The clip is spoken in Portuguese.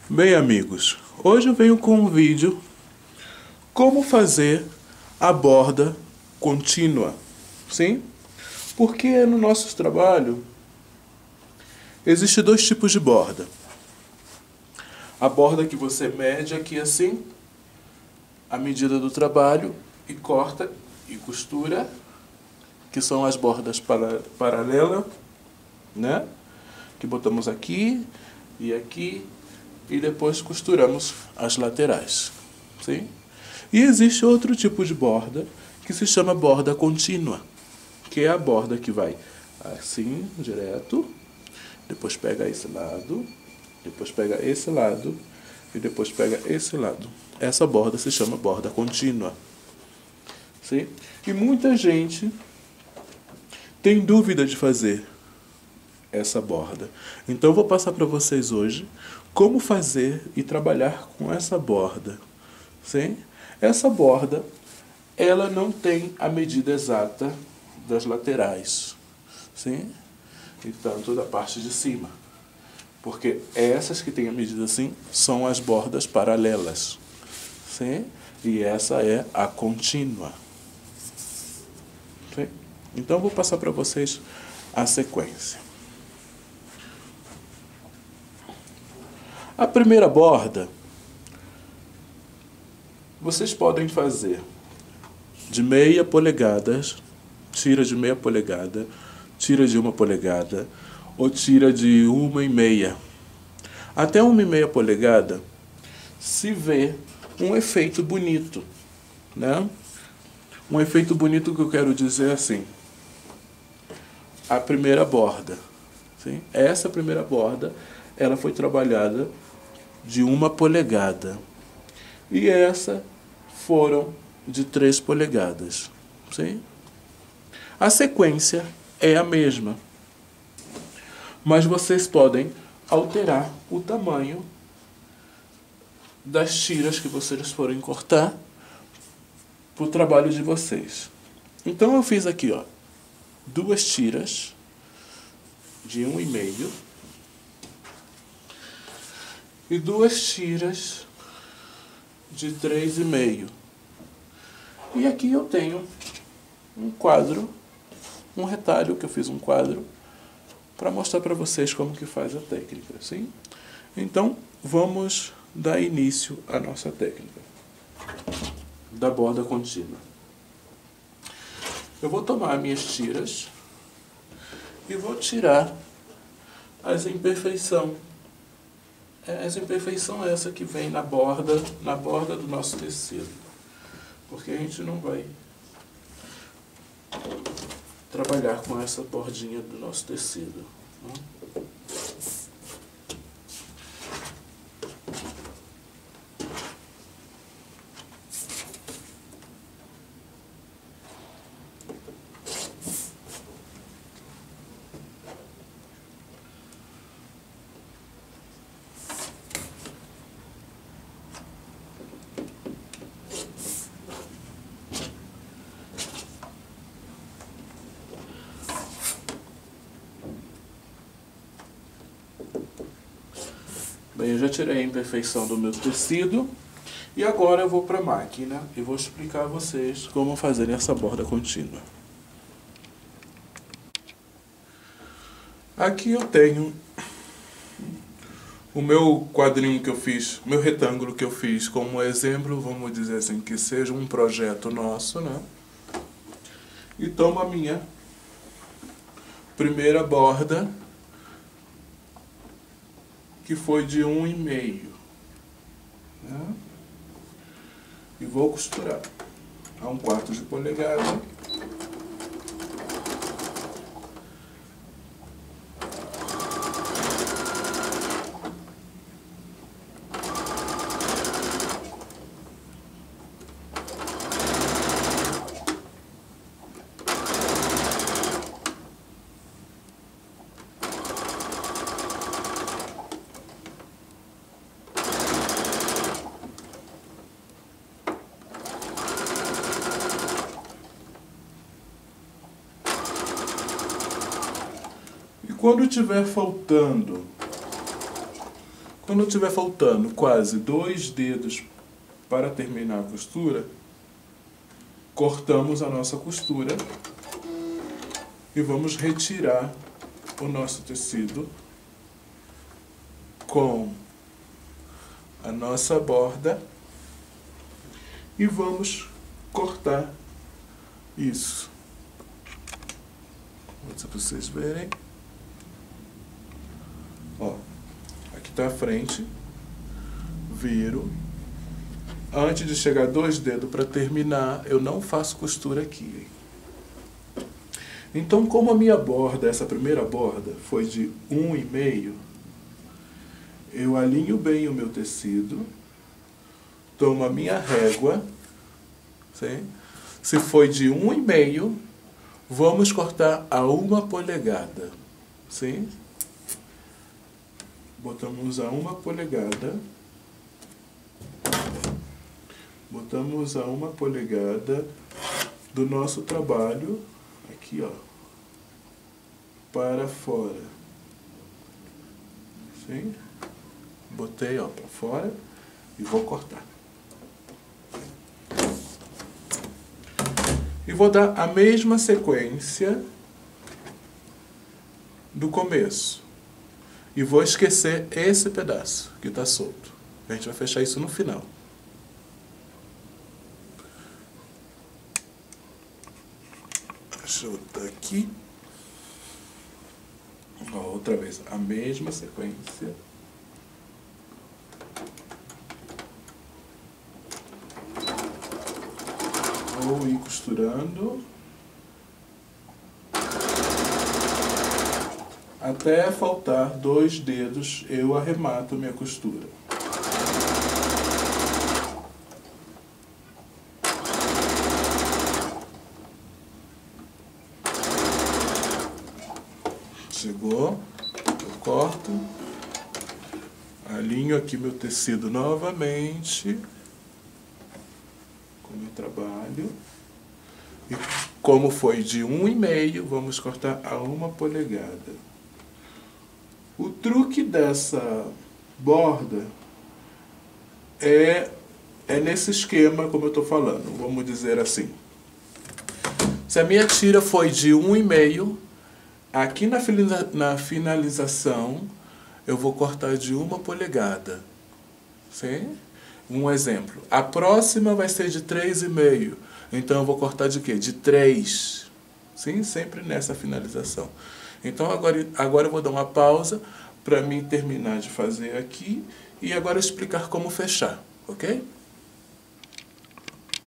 Bem, amigos, hoje eu venho com um vídeo como fazer a borda contínua, sim? Porque no nosso trabalho existe dois tipos de borda. A borda que você mede aqui assim, a medida do trabalho, e corta e costura, que são as bordas paralelas, né? Que botamos aqui e depois costuramos as laterais, sim? E existe outro tipo de borda que se chama borda contínua, que é a borda que vai assim, direto, depois pega esse lado, depois pega esse lado e depois pega esse lado. Essa borda se chama borda contínua, sim? E muita gente tem dúvida de fazer essa borda. Então eu vou passar para vocês hoje como fazer e trabalhar com essa borda, sim? Essa borda, ela não tem a medida exata das laterais, sim? E tanto da parte de cima, porque essas que têm a medida assim são as bordas paralelas, sim? E essa é a contínua, sim? Então eu vou passar para vocês a sequência. A primeira borda, vocês podem fazer de meia polegada, tira de meia polegada, tira de 1 polegada, ou tira de 1,5. Até 1,5 polegada se vê um efeito bonito, né? Um efeito bonito que eu quero dizer assim, a primeira borda, sim? Essa primeira borda, ela foi trabalhada de 1 polegada. E essa foram de 3 polegadas. Sim? A sequência é a mesma. Mas vocês podem alterar o tamanho das tiras que vocês forem cortar para o trabalho de vocês. Então eu fiz aqui, ó, 2 tiras de 1,5 e 2 tiras de 3,5. E aqui eu tenho um quadro, um retalho que eu fiz um quadro para mostrar para vocês como que faz a técnica, sim? Então vamos dar início à nossa técnica da borda contínua. Eu vou tomar minhas tiras e vou tirar as imperfeições. Essa imperfeição é essa que vem na borda do nosso tecido. Porque a gente não vai trabalhar com essa bordinha do nosso tecido, né? Bem, eu já tirei a imperfeição do meu tecido e agora eu vou para a máquina e vou explicar a vocês como fazer essa borda contínua. Aqui eu tenho o meu quadrinho que eu fiz, meu retângulo que eu fiz como exemplo, vamos dizer assim, que seja um projeto nosso, né? E tomo a minha primeira borda, que foi de 1,5, né? E vou costurar a 1/4 polegada. Quando tiver faltando Quando estiver faltando quase 2 dedos para terminar a costura, cortamos a nossa costura e vamos retirar o nosso tecido com a nossa borda e vamos cortar isso. Para vocês verem. Ó, aqui está a frente, viro. Antes de chegar 2 dedos para terminar, eu não faço costura aqui. Então, como a minha borda, essa primeira borda, foi de 1,5, eu alinho bem o meu tecido, tomo a minha régua, sim? Se foi de 1,5, vamos cortar a 1 polegada, sim? Botamos a 1 polegada. Botamos a 1 polegada do nosso trabalho, aqui ó, para fora. Sim? Botei ó, para fora e vou cortar. E vou dar a mesma sequência do começo. E vou esquecer esse pedaço que está solto. A gente vai fechar isso no final. Deixa eu botar aqui. Ó, outra vez, a mesma sequência. Vou ir costurando até faltar 2 dedos, eu arremato minha costura. Chegou, eu corto, alinho aqui meu tecido novamente com o meu trabalho. E como foi de 1,5, vamos cortar a 1 polegada. O truque dessa borda é nesse esquema como eu estou falando, vamos dizer assim. Se a minha tira foi de 1,5, aqui na finalização eu vou cortar de 1 polegada. Sim? Um exemplo. A próxima vai ser de 3,5. Então eu vou cortar de quê? De 3. Sim? Sempre nessa finalização. Então agora eu vou dar uma pausa para mim terminar de fazer aqui e agora explicar como fechar, ok?